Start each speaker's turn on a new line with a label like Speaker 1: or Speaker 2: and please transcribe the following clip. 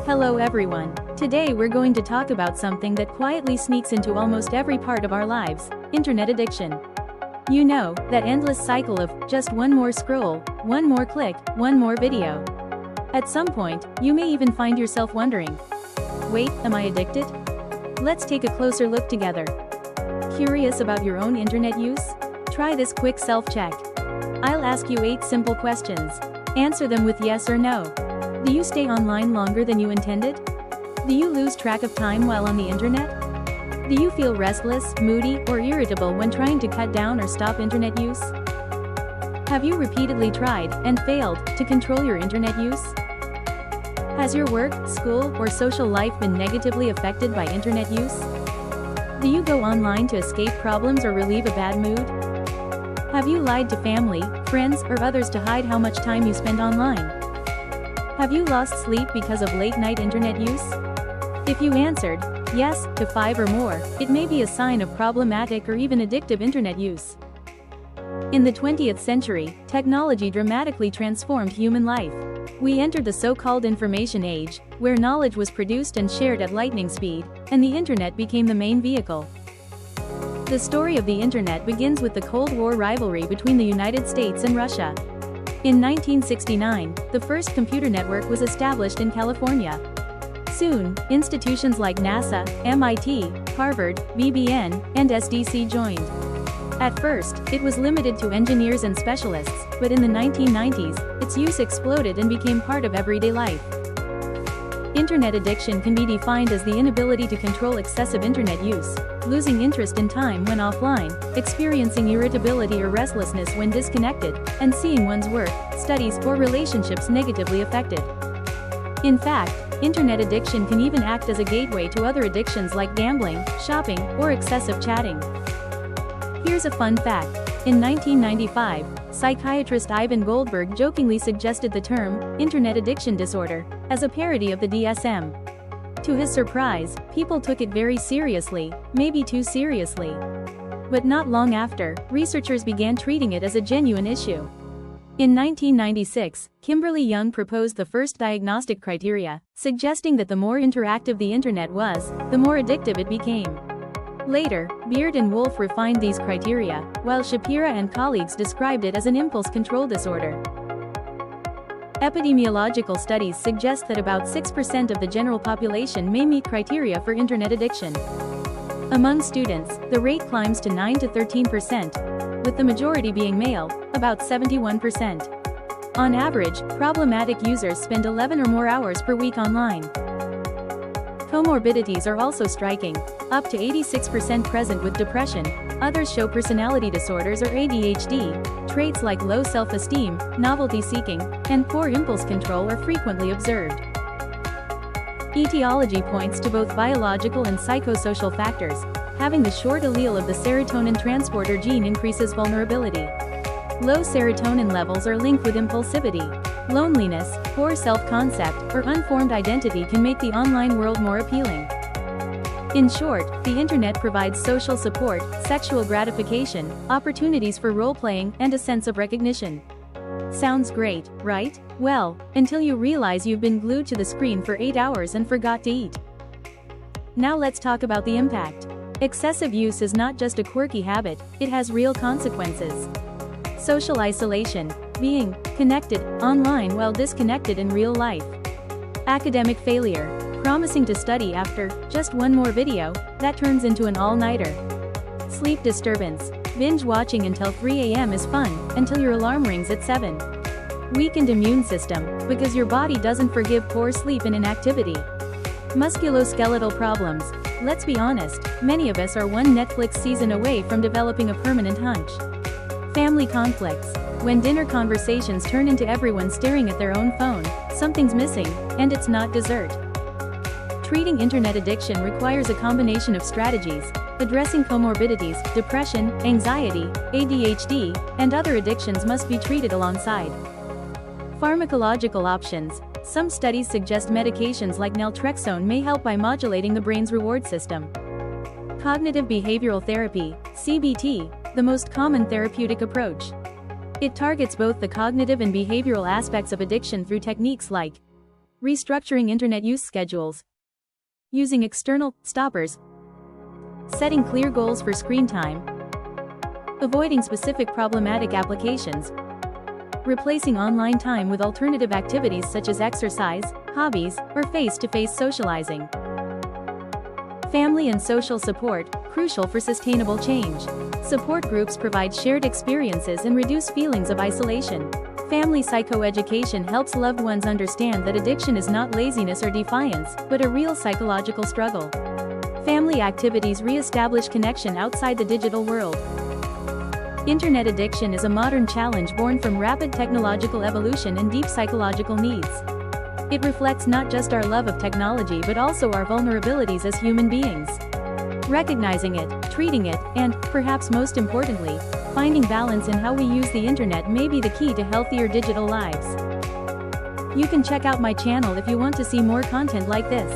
Speaker 1: Hello everyone. Today we're going to talk about something that quietly sneaks into almost every part of our lives: internet addiction. You know, that endless cycle of just one more scroll, one more click, one more video. At some point, you may even find yourself wondering, wait, am I addicted? Let's take a closer look together. Curious about your own internet use? Try this quick self-check. I'll ask you 8 simple questions. Answer them with yes or no. Do you stay online longer than you intended? Do you lose track of time while on the internet? Do you feel restless, moody, or irritable when trying to cut down or stop internet use? Have you repeatedly tried, and failed, to control your internet use? Has your work, school, or social life been negatively affected by internet use? Do you go online to escape problems or relieve a bad mood? Have you lied to family, friends, or others to hide how much time you spend online? Have you lost sleep because of late-night internet use? If you answered yes to 5 or more, it may be a sign of problematic or even addictive internet use. In the 20th century, technology dramatically transformed human life. We entered the so-called information age, where knowledge was produced and shared at lightning speed, and the internet became the main vehicle. The story of the internet begins with the Cold War rivalry between the United States and Russia. In 1969, the first computer network was established in California. Soon, institutions like NASA, MIT, Harvard, BBN, and SDC joined. At first, it was limited to engineers and specialists, but in the 1990s, its use exploded and became part of everyday life. Internet addiction can be defined as the inability to control excessive internet use, losing interest in time when offline, experiencing irritability or restlessness when disconnected, and seeing one's work, studies, or relationships negatively affected. In fact, internet addiction can even act as a gateway to other addictions like gambling, shopping, or excessive chatting. Here's a fun fact. In 1995, psychiatrist Ivan Goldberg jokingly suggested the term, internet addiction disorder, as a parody of the DSM. To his surprise, people took it very seriously, maybe too seriously. But not long after, researchers began treating it as a genuine issue. In 1996, Kimberly Young proposed the first diagnostic criteria, suggesting that the more interactive the internet was, the more addictive it became. Later, Beard and Wolf refined these criteria, while Shapira and colleagues described it as an impulse control disorder. Epidemiological studies suggest that about 6% of the general population may meet criteria for internet addiction. Among students, the rate climbs to 9 to 13%, with the majority being male, about 71%. On average, problematic users spend 11 or more hours per week online. Comorbidities are also striking, up to 86% present with depression. Others show personality disorders or ADHD. Traits like low self-esteem, novelty-seeking, and poor impulse control are frequently observed. Etiology points to both biological and psychosocial factors. Having the short allele of the serotonin transporter gene increases vulnerability. Low serotonin levels are linked with impulsivity. Loneliness, poor self-concept, or unformed identity can make the online world more appealing. In short, the internet provides social support, sexual gratification, opportunities for role-playing, and a sense of recognition. Sounds great, right? Well, until you realize you've been glued to the screen for 8 hours and forgot to eat. Now let's talk about the impact. Excessive use is not just a quirky habit, it has real consequences. Social isolation, being connected online while disconnected in real life. Academic failure, promising to study after just one more video, that turns into an all-nighter. Sleep disturbance, binge watching until 3 a.m. is fun, until your alarm rings at 7. Weakened immune system, because your body doesn't forgive poor sleep and inactivity. Musculoskeletal problems, let's be honest, many of us are one Netflix season away from developing a permanent hunch. Family conflicts, when dinner conversations turn into everyone staring at their own phone, something's missing, and it's not dessert. Treating internet addiction requires a combination of strategies. Addressing comorbidities, depression, anxiety, ADHD, and other addictions must be treated alongside. Pharmacological options. Some studies suggest medications like naltrexone may help by modulating the brain's reward system. Cognitive behavioral therapy, CBT, the most common therapeutic approach. It targets both the cognitive and behavioral aspects of addiction through techniques like restructuring internet use schedules, using external stoppers, setting clear goals for screen time, avoiding specific problematic applications, replacing online time with alternative activities such as exercise, hobbies, or face-to-face socializing. Family and social support, crucial for sustainable change. Support groups provide shared experiences and reduce feelings of isolation. Family psychoeducation helps loved ones understand that addiction is not laziness or defiance, but a real psychological struggle. Family activities re-establish connection outside the digital world. Internet addiction is a modern challenge born from rapid technological evolution and deep psychological needs. It reflects not just our love of technology but also our vulnerabilities as human beings. Recognizing it, treating it, and, perhaps most importantly, finding balance in how we use the internet may be the key to healthier digital lives. You can check out my channel if you want to see more content like this.